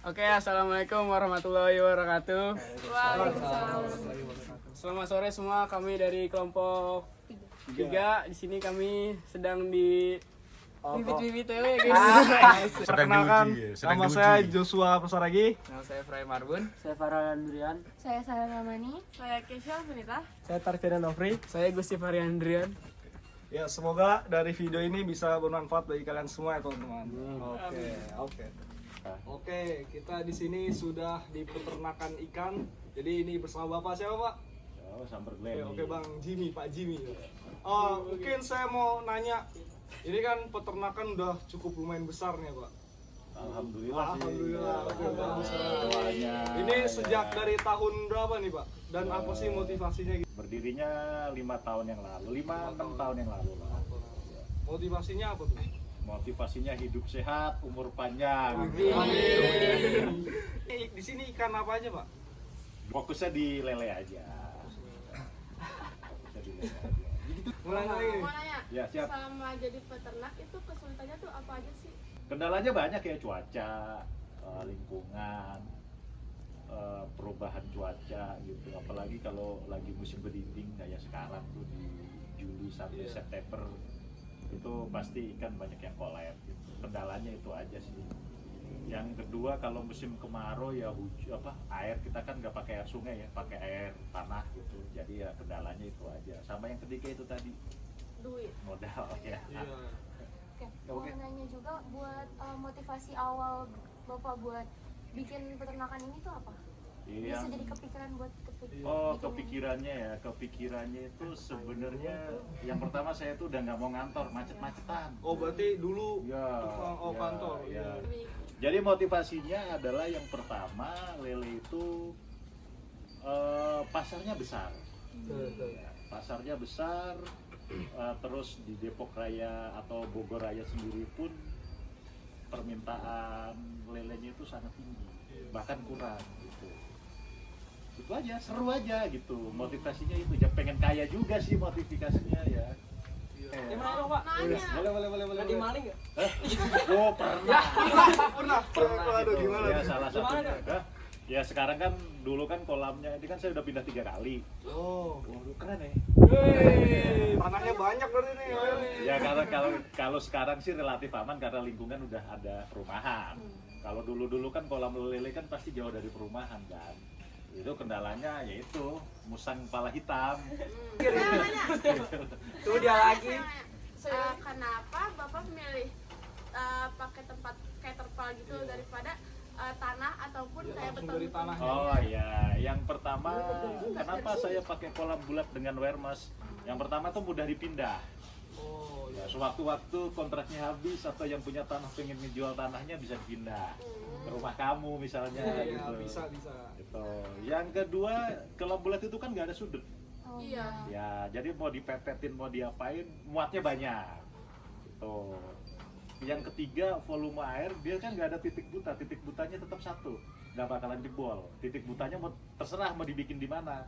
Oke, assalamualaikum warahmatullahi wabarakatuh. Waalaikumsalam. Selamat sore semua, kami dari kelompok 3. Di sini kami sedang di bibit-bibit TW, guys. Perkenalkan, nama saya Joshua Pasaragi. Nama saya Fray Marbun. Saya Farah Andrian. Saya Sarah Ramani. Saya Kesha Sunita. Saya Tarfiana Nofri. Saya Gusti Variandrian. Ya, semoga dari video ini bisa bermanfaat bagi kalian semua ya teman-teman. Oke, kita di sini sudah di peternakan ikan. Jadi ini bersama Bapak siapa, Pak? Oh, Samper Glenn. Oke, Bang Jimmy, Pak Jimmy. Mungkin saya mau nanya, ini kan peternakan udah cukup lumayan besar nih, Pak. Alhamdulillah sih. Alhamdulillah, Ya, oke, bagus. doanya, Ini sejak ya. dari tahun berapa nih, Pak? Dan apa sih motivasinya gitu? Berdirinya 5 tahun yang lalu, 5-6 tahun yang lalu lah. Motivasinya apa tuh? Motivasinya hidup sehat, umur panjang. Di sini ikan apa aja, Pak? Fokusnya di lele aja. Fokusnya di lele aja. Mulai lagi. Mau nanya, Ya, siap. selama jadi peternak itu kesulitannya tuh apa aja sih? Kendalanya banyak ya, cuaca, lingkungan, perubahan cuaca gitu. Apalagi kalau lagi musim berdinding kayak sekarang tuh di Juli sampai Iya. September itu pasti ikan banyak yang kolap gitu. Kendalanya itu aja sih. Yang kedua kalau musim kemarau ya air kita kan nggak pakai air sungai ya, pakai air tanah gitu. Jadi ya kendalanya itu aja. Sama yang ketiga itu tadi Duit. modal ya. Iya. Oke, mau nanya juga buat motivasi awal Bapak buat bikin peternakan ini tuh apa? Bisa Yang jadi kepikiran buat Oh, bikin kepikirannya itu sebenarnya yang pertama saya tuh udah nggak mau ngantor, macet-macetan. Oh, berarti dulu Ya, tukang ya, kantor. ya. Duit. Jadi motivasinya adalah yang pertama lele itu pasarnya besar. Ya, pasarnya besar, terus di Depok Raya atau Bogor Raya sendiri pun permintaan lelenya itu sangat tinggi, bahkan kurang gitu. Itu aja, seru aja gitu. Motivasinya itu, ya pengen kaya juga sih motivasinya ya. Gimana dong, Pak? Nanya. Boleh. Tadi maling nggak? Oh, pernah. Pernah. Aduh, gimana? Ya, salah Gimana, satunya. Ya sekarang kan dulu kan kolamnya ini kan saya udah pindah 3 kali. Oh. Waduh, keren ya. Tanahnya banyak berarti nih. Ya kalau sekarang sih relatif aman karena lingkungan udah ada perumahan. Kalau dulu kan kolam lele kan pasti jauh dari perumahan kan. Itu kendalanya yaitu musang kepala hitam. Saya nanya. Tuh dia lagi. Kenapa Bapak milih pakai tempat kayak terpal gitu daripada tanah ataupun kayak langsung beton? dari tanah. Oh iya, yang pertama kenapa saya pakai kolam bulat dengan Wermas? Yang pertama tuh mudah dipindah. Oh, Ya, sewaktu-waktu kontraknya habis atau yang punya tanah pengen ngejual tanahnya bisa dipindah ke rumah kamu misalnya iya, gitu. bisa. Gitu. Yang kedua, kolam bulat itu kan nggak ada sudut. Iya. Ya, jadi mau dipepetin mau diapain, muatnya banyak. Gitu. Yang ketiga, volume air dia kan nggak ada titik buta, titik butanya tetap satu, nggak bakalan jebol. Titik butanya mau terserah mau dibikin di mana,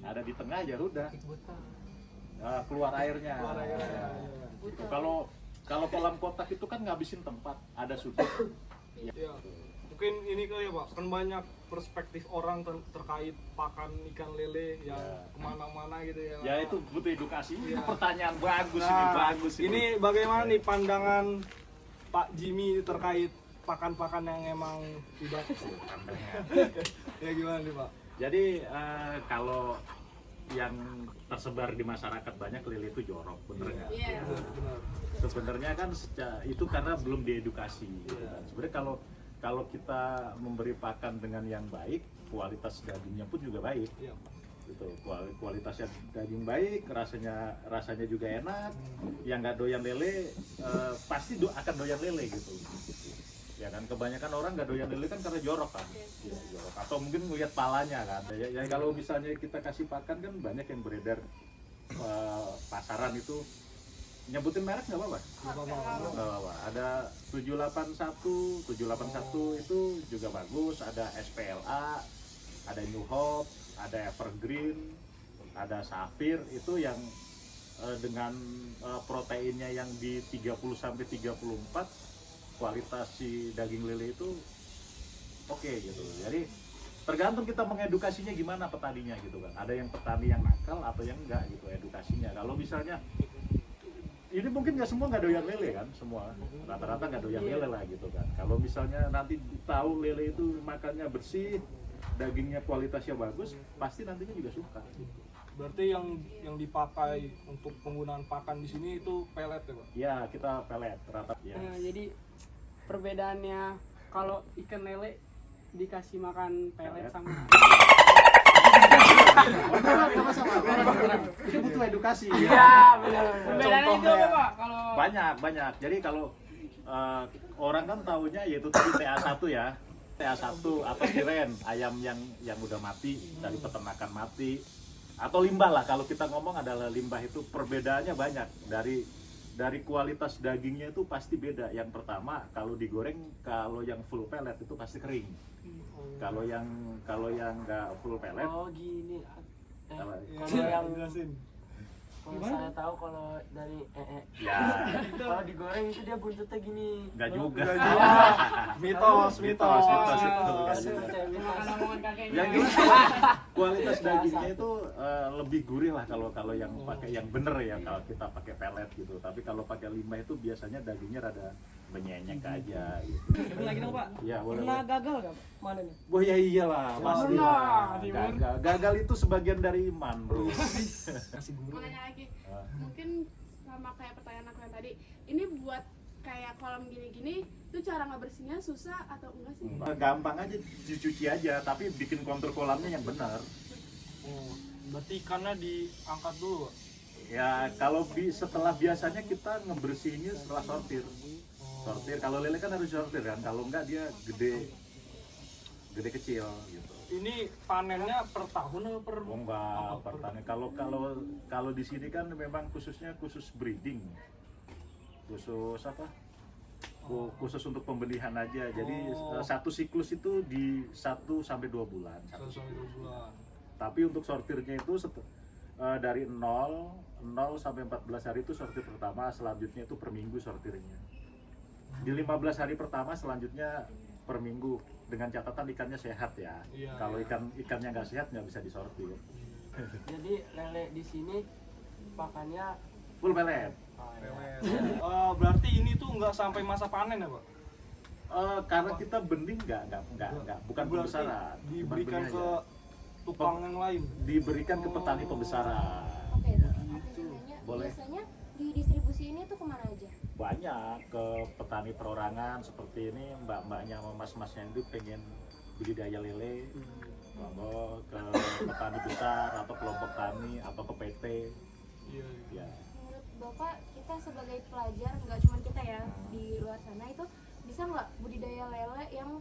ada di tengah ya udah. Keluar airnya. Keluar airnya, Ya. iya. Gitu. Kalau kolam kotak itu kan ngabisin tempat, ada sudut. Iya. Mungkin ini kali ya, Pak. Kan banyak perspektif orang terkait pakan ikan lele yang Ya. kemana-mana gitu ya. Ya itu butuh edukasi. Iya. Pertanyaan bagus Nah, ini, bagus ini. Ini bagaimana nih pandangan Pak Jimmy terkait pakan-pakan yang emang tidak ya gimana nih, Pak? Jadi kalau yang tersebar di masyarakat banyak lele itu jorok, bener nggak? Iya. Benar. Sebenarnya kan itu karena belum diedukasi. Gitu kan. Sebenarnya kalau kita memberi pakan dengan yang baik, kualitas dagingnya pun juga baik. Iya. Gitu. Kualitasnya daging baik, rasanya juga enak. Yang nggak doyan lele pasti akan doyan lele gitu. Ya kan kebanyakan orang nggak doyan lele kan karena jorok kan. Ya, jorok. Atau mungkin ngeliat palanya kan. Ya kalau misalnya kita kasih pakan kan banyak yang beredar pasaran itu. Nyebutin merek nggak apa-apa? Nggak apa-apa. Ada 781 itu juga bagus. Ada SPLA, ada New Hope, ada Evergreen, ada Safir. Itu yang dengan proteinnya yang di 30 sampai 34, kualitas si daging lele itu oke gitu. Jadi tergantung kita mengedukasinya gimana petaninya gitu kan. Ada yang petani yang nakal atau yang enggak gitu edukasinya. Kalau misalnya ini mungkin nggak semua nggak doyan lele kan, semua rata-rata nggak doyan lele lah gitu kan. Kalau misalnya nanti tahu lele itu makannya bersih, dagingnya kualitasnya bagus, pasti nantinya juga suka. Berarti yang dipakai untuk penggunaan pakan di sini itu pelet ya, Pak? Ya kita pelet rata. Ya. Jadi perbedaannya kalau ikan lele dikasih makan pelet sama Itu butuh edukasi. iya benar. Perbedaannya itu apa Pak? Kalau Banyak. Jadi kalau orang kan tahunya yaitu tadi TA1 ya. TA1 atau tiren, ayam yang udah mati dari peternakan mati. Atau limbah lah, kalau kita ngomong adalah limbah itu perbedaannya banyak. Dari kualitas dagingnya itu pasti beda. Yang pertama, kalau digoreng, kalau yang full pellet itu pasti kering. Kalau yang nggak full pellet, Oh gini. apa? Kalau yang jelasin. kalau saya tahu kalau dari Ya kalau digoreng itu dia buntutnya gini. nggak juga. Mitos Mitos itu. Nggak Kasih juga. cewek. makan omongan kakeknya. Yang jelas kualitas dagingnya itu lebih gurih lah kalau yang pakai yang bener ya, kalau kita pakai pelet gitu. Tapi kalau pakai limbah itu biasanya dagingnya rada menyenyek aja gitu. Lagi dong Pak. Ya boleh. Pernah gagal nggak Pak? Mana nih? Oh ya iyalah pasti Pernah, lah. Timur. Gagal itu sebagian dari iman bro. Kasih guru. Mau nanya lagi, Ah. mungkin sama kayak pertanyaan aku yang tadi, ini buat kayak kolam gini-gini, itu cara ngebersihnya susah atau enggak sih? Gampang aja dicuci aja, tapi bikin kontur kolamnya yang benar. Oh, berarti ikannya diangkat dulu, Pak? Ya kalau setelah biasanya kita ngebersihinnya setelah sortir. Sortir, kalau lele kan harus sortir kan, kalau enggak dia gede kecil gitu. Ini panennya per tahun atau per? Oh enggak, pertanyaan kalau di sini kan memang khusus breeding. Khusus apa? Khusus untuk pembelian aja. Jadi satu siklus itu di 1 sampai 2 bulan. 1 sampai 2 bulan. Tapi untuk sortirnya itu dari 0 sampai 14 hari itu sortir pertama, selanjutnya itu per minggu sortirnya. Di 15 hari pertama selanjutnya per minggu, dengan catatan ikannya sehat ya. Iya, Kalau iya. ikannya nggak sehat nggak bisa disortir. Jadi lele di sini pakannya Full pelet. Pelet. Berarti ini tuh nggak sampai masa panen ya, Pak? Karena kita bening nggak, bukan Berarti pembesaran. diberikan Cuman ke bening tukang aja. yang lain. Diberikan ke petani pembesaran. Oke, Ya. aku nanya, Boleh. biasanya di distribusi ini tuh kemana aja? Banyak ke petani perorangan seperti ini, mbak-mbaknya sama mas-masnya itu pengen budidaya lele, mau ke petani besar atau kelompok tani atau ke PT. Iya. Ya. Menurut Bapak, kita sebagai pelajar, nggak cuma kita ya, di luar sana itu bisa nggak budidaya lele yang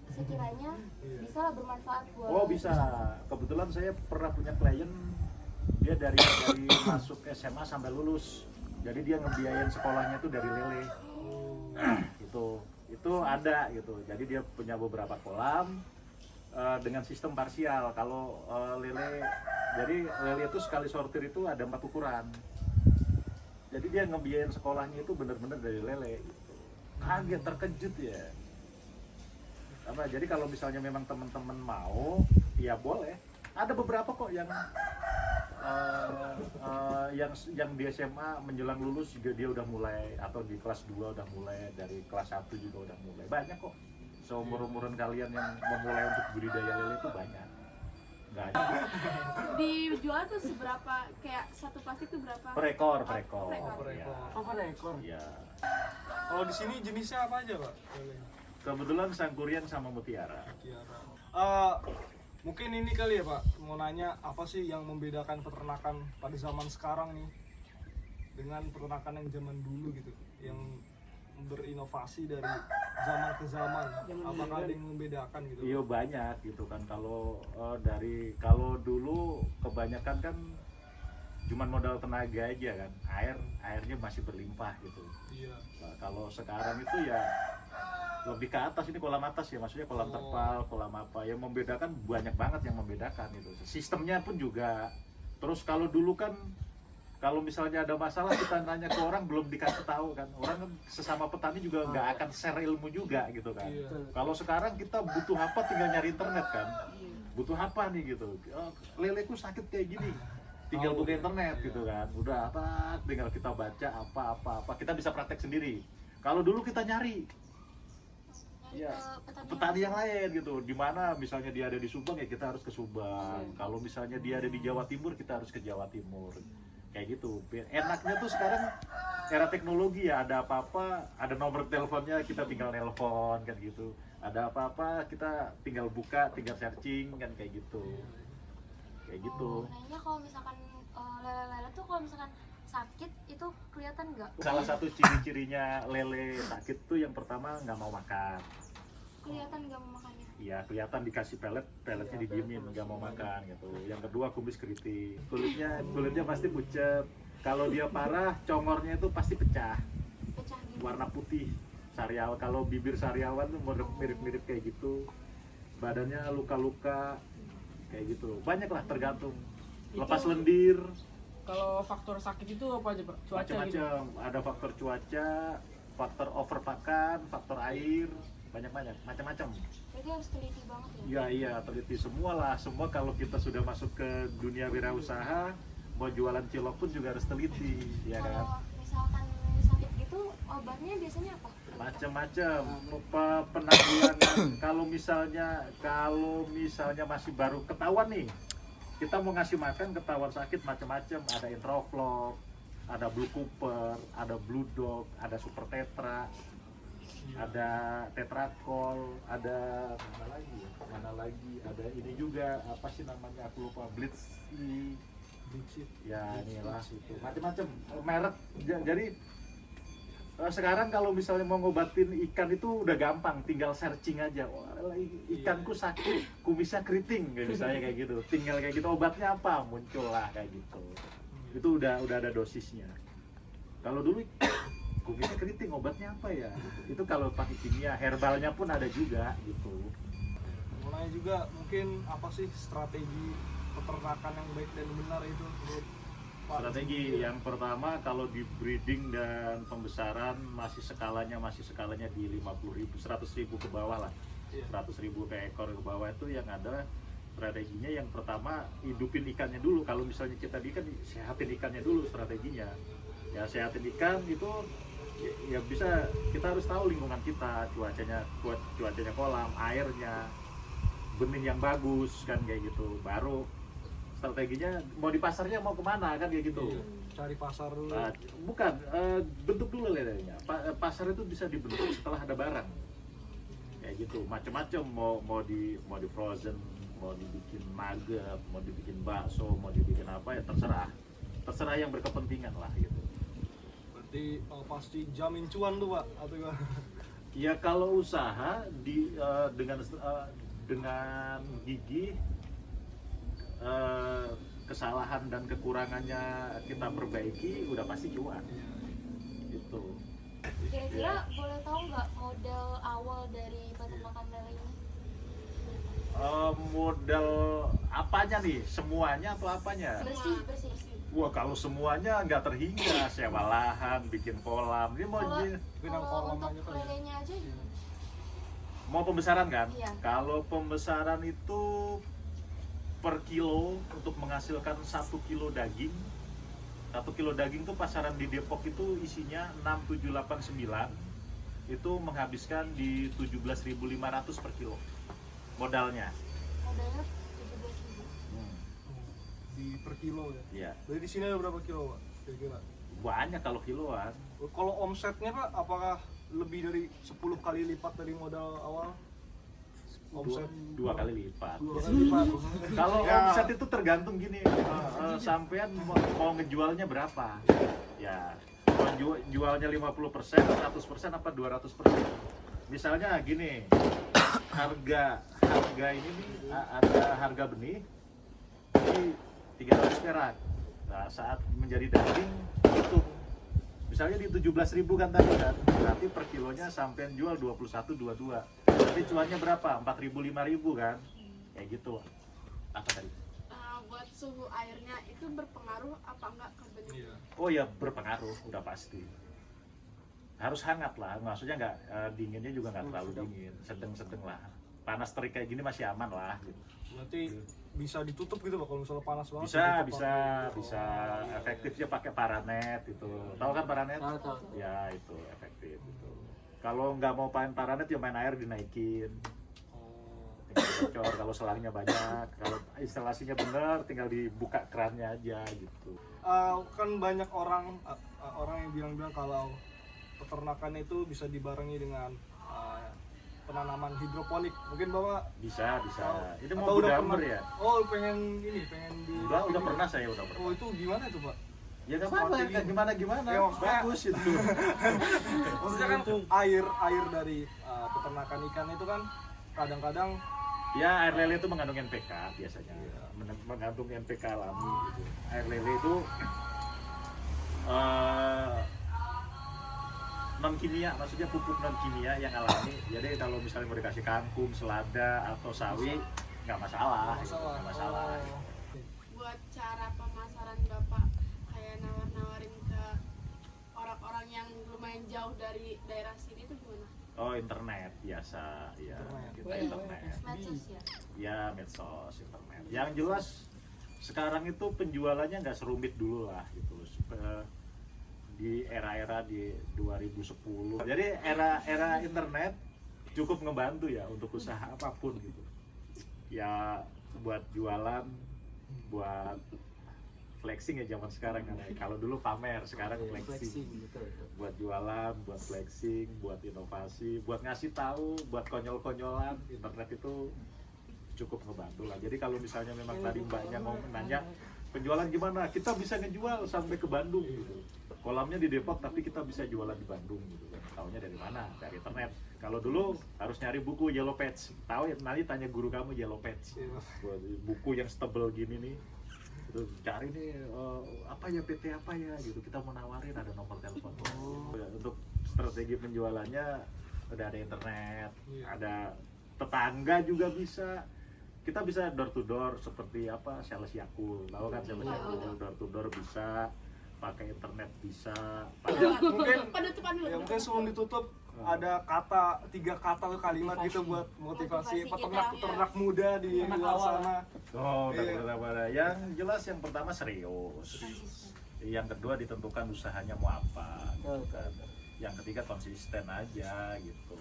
sekiranya bisa lah bermanfaat buat Oh bisa. Kebetulan saya pernah punya klien, dia dari masuk SMA sampai lulus. Jadi dia ngebiayain sekolahnya tuh dari lele. Itu ada gitu. Jadi dia punya beberapa kolam dengan sistem parsial. Kalau lele, jadi lele itu sekali sortir itu ada 4 ukuran. Jadi dia ngebiayain sekolahnya itu bener-bener dari lele. Kaget, terkejut ya. Apa? Jadi kalau misalnya memang teman-teman mau, ya boleh. Ada beberapa kok yang di SMA menjelang lulus juga dia udah mulai, atau di kelas 2 udah mulai, dari kelas 1 juga udah mulai. Banyak kok. Seumur-umuran kalian yang memulai untuk budidaya lele itu banyak. Nggak ada. Dijual tuh seberapa, kayak satu plastik tuh berapa? Per ekor. Per ekor. Ya. oh per ekor. Ya. Kalau di sini jenisnya apa aja, Pak? Lele. Kebetulan Sangkuriang sama Mutiara. Tiara. Mungkin ini kali ya, Pak, mau nanya apa sih yang membedakan peternakan pada zaman sekarang nih dengan peternakan yang zaman dulu gitu, yang berinovasi dari zaman ke zaman. Apakah ada yang membedakan gitu? Iya banyak gitu kan. Kalau kalau dulu kebanyakan kan cuman modal tenaga aja kan, airnya masih berlimpah gitu. Iya. Nah, kalau sekarang itu ya lebih ke atas, ini kolam atas ya, maksudnya kolam terpal, kolam apa, yang membedakan banyak banget yang membedakan itu. Sistemnya pun juga. Terus kalau dulu kan Kalau misalnya ada masalah kita nanya ke orang belum dikasih tahu kan, orang kan sesama petani juga nggak akan share ilmu juga gitu kan. Iya. Kalau sekarang kita butuh apa tinggal nyari internet kan, butuh apa nih gitu, oh, leleku sakit kayak gini, tinggal buka internet gitu kan, udah apa tinggal kita baca apa kita bisa praktek sendiri. Kalau dulu kita nyari Nyari ya, ke petani yang lain gitu, di mana misalnya dia ada di Subang ya kita harus ke Subang, kalau misalnya dia ada di Jawa Timur kita harus ke Jawa Timur, kayak gitu. Enaknya tuh sekarang era teknologi ya, ada apa-apa ada nomor teleponnya kita tinggal nelpon kan gitu, ada apa-apa kita tinggal buka tinggal searching kan kayak gitu Nanya kalau misalkan lele-lele tuh kalau misalkan sakit itu kelihatan nggak? Salah satu ciri-cirinya lele sakit tuh yang pertama nggak mau makan. Kelihatan nggak mau makannya? Iya, kelihatan dikasih peletnya didiemin, nggak mau makan gitu. Yang kedua kumis keriting, kulitnya pasti pucet. Kalau dia parah, congornya itu pasti pecah, Pecah gitu. warna putih. Sariawan, kalau bibir sariawan tuh mirip-mirip kayak gitu. Badannya luka-luka, kayak gitu. Banyak lah tergantung. Lepas Itu- lendir, Kalau faktor sakit itu apa aja Pak? Cuaca gitu? macam-macam. Ada faktor cuaca, faktor overpakan, faktor air, banyak-banyak, macam-macam. Berarti harus teliti banget ya? Iya, teliti semua lah. Semua kalau kita sudah masuk ke dunia wirausaha, mau jualan cilok pun juga harus teliti, ya kan? Kalau misalkan sakit gitu obatnya biasanya apa? Macam-macam. Penanggulangan kalau misalnya masih baru ketahuan nih, kita mau ngasih makan ketahuan sakit macam-macam. Ada Introflox, ada Blue Cooper, ada Blue Dog, ada Super Tetra, ada Tetrakol, ada mana lagi, ada ini juga apa sih namanya aku lupa, Blitz ya inilah itu macam-macam merek. Jadi sekarang kalau misalnya mau ngobatin ikan itu udah gampang, tinggal searching aja. Wah, ikanku sakit, kumisnya keriting kayak misalnya kayak gitu. Tinggal kayak gitu, obatnya apa? Muncul lah kayak gitu. Itu udah ada dosisnya. Kalau dulu kumisnya keriting, obatnya apa ya? Itu kalau pakai kimia, herbalnya pun ada juga gitu. Mulai juga mungkin apa sih strategi peternakan yang baik dan benar itu menurut Pak? Strategi yang pertama kalau di breeding dan pembesaran masih skalanya di 50.000, 100.000 ke bawah lah. Iya. 100.000 ke ekor ke bawah itu yang ada strateginya. Yang pertama hidupin ikannya dulu. Kalau misalnya kita di ikan, sehatin ikannya dulu strateginya. Ya sehatin ikan itu ya bisa, kita harus tahu lingkungan kita, cuacanya kolam, airnya, benih yang bagus kan kayak gitu. Baru strateginya mau di pasarnya mau kemana kan kayak gitu. Iya, cari pasar dulu. Nah, bukan bentuk dulu lelenya. Pasar itu bisa dibentuk setelah ada barang. Kayak gitu, macam-macam, mau di frozen, mau dibikin nugget, mau dibikin bakso, mau dibikin apa ya terserah yang berkepentingan lah gitu. Berarti pasti jamin cuan tuh Pak atau gimana? Ya kalau usaha dengan gigih, kesalahan dan kekurangannya kita perbaiki, udah pasti cuan gitu. Kira-kira boleh tahu nggak modal awal dari peternakan lele ini? Modal apanya nih? Semuanya atau apanya? Bersih. Wah, kalau semuanya nggak terhingga, sewa lahan, bikin kolam. Ini Kalau untuk lelenya aja gimana? mau pembesaran kan? Iya. Kalau pembesaran itu per kilo untuk menghasilkan 1 kilo daging. 1 kilo daging tuh pasaran di Depok itu isinya 6.789. Itu menghabiskan di 17.500 per kilo modalnya. Modalnya 17.000. Di per kilo ya. Iya. Dari di sini ada berapa kilo Pak? Kira-kira. Banyak kalau kiloan. Kalau omsetnya Pak, apakah lebih dari 10 kali lipat dari modal awal? Omset Dua kali lipat. 2 kali lipat. Kalau Ya. omset itu tergantung gini, sampean mau ngejualnya berapa? Ya, mau jualnya 50%, 100% apa 200%? Misalnya gini, harga ini nih, harga benih ini 300 perak. Nah, saat menjadi daging itu misalnya di 17.000 kan tadi kan, berarti per kilonya sampean jual 21, 22. Berarti cuannya berapa? 4.000, 5.000 kan? Kayak gitu. Apa tadi? buat suhu airnya itu berpengaruh apa enggak ke benih? Iya. Oh ya berpengaruh, udah pasti. Harus hangat lah, maksudnya nggak dinginnya juga nggak terlalu dingin, sedang-sedang lah. Panas terik kayak gini masih aman lah. Gitu. Berarti bisa ditutup gitu Pak kalau misalnya panas banget? Bisa, ditutup bisa, pakai- bisa. Efektifnya pakai paranet itu. Tahu kan paranet? Tahu. Ya itu efektif itu. Kalau nggak mau main paranet ya main air dinaikin. Oh. Tinggal bocor kalau selangnya banyak. Kalau instalasinya benar tinggal dibuka kerannya aja gitu. Kan banyak orang yang bilang-bilang kalau peternakan itu bisa dibarengi dengan penanaman hidroponik. Mungkin Bapak Bisa. tahu? Itu Atau mau udah gudamber pernah? ya? Oh, pengen di Udah pernah saya udah pernah. Oh, itu gimana itu, Pak? Ya nggak apa-apa, Seperti nggak gimana-gimana. Ya, maksudnya- Bagus itu. Maksudnya kan air dari peternakan ikan itu kan kadang-kadang Ya air lele itu mengandung NPK biasanya. Mengandung NPK alami gitu. Air lele itu non kimia, maksudnya pupuk non kimia yang alami. Jadi kalau misalnya mau dikasih kangkung, selada atau sawi nggak masalah, gitu. Nggak masalah. Oh. Buat cara pemasaran Bapak kayak nawar-nawarin ke orang-orang yang lumayan jauh dari daerah sini itu gimana? Oh internet biasa, ya Internet. kita internet. medsos ya. Ya medsos, internet. Yang jelas sekarang itu penjualannya nggak serumit dulu lah gitu. Di era-era di 2010. Jadi era internet cukup ngebantu ya untuk usaha apapun gitu. Ya buat jualan, buat flexing ya zaman sekarang kan. Kalau dulu pamer, sekarang flexing. betul. Buat jualan, buat flexing, buat inovasi, buat ngasih tahu, buat konyol-konyolan, internet itu cukup ngebantu lah. Jadi kalau misalnya memang tadi mbaknya mau nanya penjualan gimana, kita bisa ngejual sampai ke Bandung gitu. Kolamnya di Depok tapi kita bisa jualan di Bandung gitu kan. Taunya dari mana? Dari internet. Kalau dulu harus nyari buku Yellow Page. Tahu ya, nanti tanya guru kamu Yellow Page. Buat buku yang setebel gini nih. Itu cari nih apa ya PT apa ya gitu. Kita mau nawarin ada nomor telepon. Untuk strategi penjualannya udah ada internet, ada tetangga juga bisa. Kita bisa door to door seperti apa sales Yakult. Tahu kan sales Yakult door to door bisa, pakai internet bisa. Mungkin Penutupan dulu. ya mungkin sebelum ditutup ada tiga kata atau kalimat gitu buat motivasi Motivasi peternak muda di Anak luar awal. sana. Oh, udah Iya. pertama. Yang jelas yang pertama serius. Yang kedua ditentukan usahanya mau apa. Gitu kan. Yang ketiga konsisten aja gitu.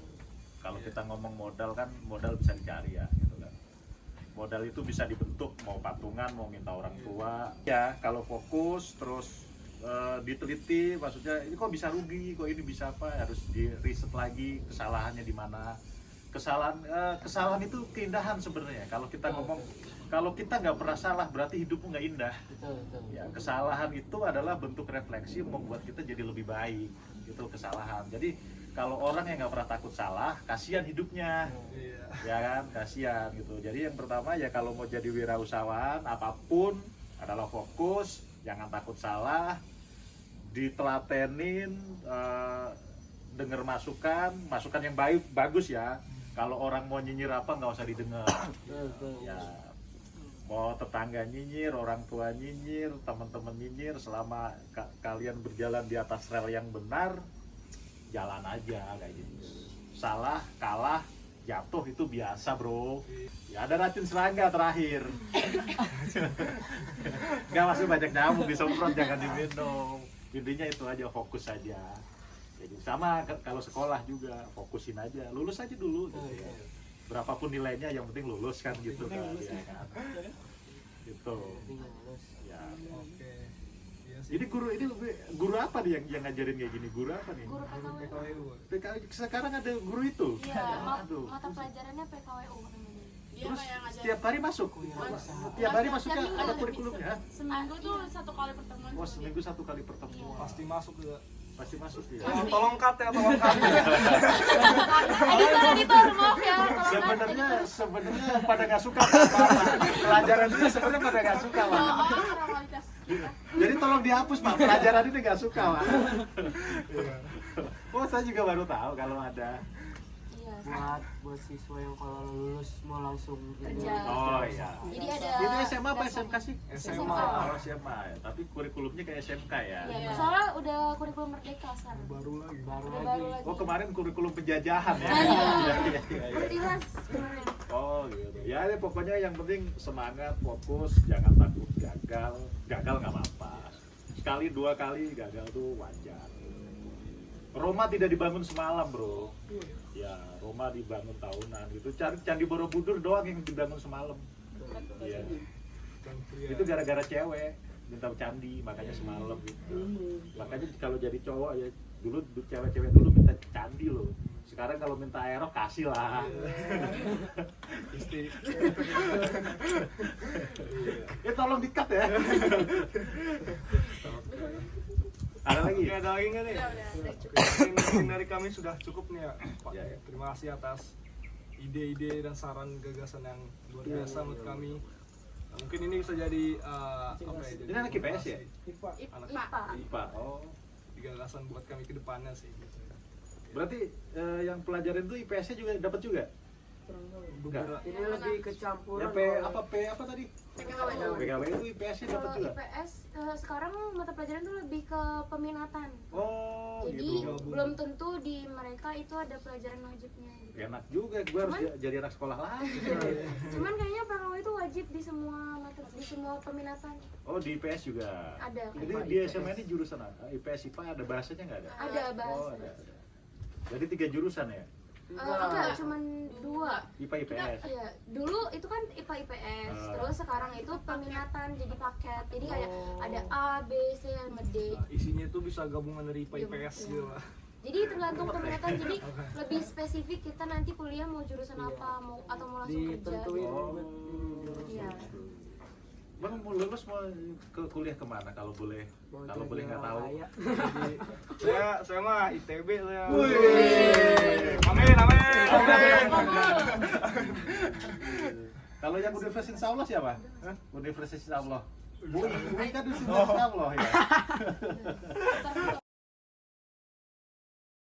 Kalau kita ngomong modal kan modal bisa dicari ya gitu kan. Modal itu bisa dibentuk mau patungan mau minta orang tua. Ya kalau fokus terus diteliti, maksudnya ini kok bisa rugi, kok ini bisa apa, harus di riset lagi kesalahannya di mana. Kesalahan itu keindahan sebenarnya. Kalau kita ngomong, kalau kita nggak pernah salah berarti hidupmu nggak indah. Betul. Ya, kesalahan itu adalah bentuk refleksi membuat kita jadi lebih baik. Itu kesalahan. Jadi kalau orang yang nggak pernah takut salah, kasihan hidupnya. Iya. Ya kan, kasihan gitu. Jadi yang pertama ya kalau mau jadi wirausahawan apapun adalah fokus, jangan takut salah, ditelatenin, denger masukan yang bagus ya. Kalau orang mau nyinyir apa nggak usah didengar. Ya, mau tetangga nyinyir, orang tua nyinyir, teman-teman nyinyir, selama kalian berjalan di atas rel yang benar, jalan aja kayak gitu. Salah, kalah, jatuh itu biasa bro. Ya ada racun serangga terakhir. Nggak masuk banyak nyamuk disemprot, jangan diminum. Intinya itu aja, fokus aja. Jadi sama kalau sekolah juga fokusin aja, lulus aja dulu gitu ya. Berapapun nilainya yang penting lulus kan gitu kan, ya kan. Gitu. Ya. Oke. Iya sih. Ini guru apa nih yang ngajarin kayak gini? Guru apa nih? Guru PKWU. PKWU. PKWU. Sekarang ada guru itu. Iya, Aduh. mata pelajarannya PKWU namanya. Dia Terus kayak ngajarin. setiap hari masuk. Tiap hari masuknya Setiap ada minggu. kurikulumnya. Seminggu tuh satu kali pertemuan. Oh, seminggu satu kali pertemuan. Pasti masuk juga. Pasti masuk ya. Tolong cut ya, tolong cut. Editor, maaf ya. Sebenarnya pada nggak suka apa-apa. Pelajaran itu sebenarnya pada nggak suka Oh, lah. formalitas. Jadi tolong dihapus Pak, pelajaran ini nggak suka Pak. Oh saya juga baru tahu kalau ada. Iya. buat siswa yang kalau lulus mau langsung Kerja. Oh iya. Jadi ada Itu SMA apa dasar. SMK sih? SMA. Oh SMA ya, tapi kurikulumnya kayak SMK ya. Iya, soalnya udah kurikulum merdeka sekarang. Baru lagi. baru Udah lagi. baru lagi. Oh kemarin kurikulum penjajahan ya. Ah, iya. Iya, iya, iya. Bertilas kemarin. Oh gitu. Ya pokoknya yang penting semangat, fokus, jangan takut gagal. Gagal nggak apa-apa. Sekali dua kali gagal tuh wajar. Roma tidak dibangun semalam bro. Ya Roma dibangun tahunan gitu. Candi Borobudur doang yang dibangun semalam. Iya. Dan pria. Itu gara-gara cewek minta candi makanya semalam gitu. Makanya kalau jadi cowok ya dulu cewek-cewek dulu minta candi loh. Sekarang kalau minta aerok kasih lah. Isti. Tolong di-cut ya. Ada lagi? Oke, ada lagi nggak nih? Udah cukup. Mungkin dari kami sudah cukup nih ya, Pak. Ya, ya. Terima kasih atas ide-ide dan saran gagasan yang luar biasa menurut kami. Nah, mungkin ini bisa jadi apa ya? Jadi Ini anak IPS ya? IPA. Anak IPA. IPA. Oh. gagasan buat kami ke depannya sih. Berarti yang pelajaran itu IPS-nya juga dapat juga? Beberapa Ini lebih kecampuran. Ya P apa tadi? PKW. PKW itu IPS-nya dapat Kalau juga? IPS sekarang mata pelajaran tuh lebih ke peminatan. Oh, Jadi gitu. belum tentu di mereka itu ada pelajaran wajibnya. Gitu. Enak juga, gue harus jadi anak sekolah lagi. Cuman kayaknya PKW itu wajib di semua di semua peminatan. Oh, di IPS juga? Ada. Jadi di SMA ini jurusan apa? IPS IPA ada bahasanya nggak ada? Ada bahasa. Oh, ada. Jadi 3 jurusan ya? Enggak, cuman 2. IPA IPS? Iya, dulu itu kan IPA IPS, terus sekarang itu peminatan jadi paket. Jadi kayak ada A, B, C, sama D. Nah, isinya tuh bisa gabungan dari IPA Iya, IPS iya. gitu lah. Jadi tergantung peminatan. Jadi lebih spesifik kita nanti kuliah mau jurusan apa, mau atau mau langsung kerja. Ditentuin Oh. buat ini Iya. Bang mau lulus mau ke kuliah kemana kalau boleh nggak tahu? Jadi saya mah ITB saya. Wih. Amin amin. Kalau yang Universitas Insya Allah siapa? Universitas Insya Allah. UI kan Universitas Insya Allah ya.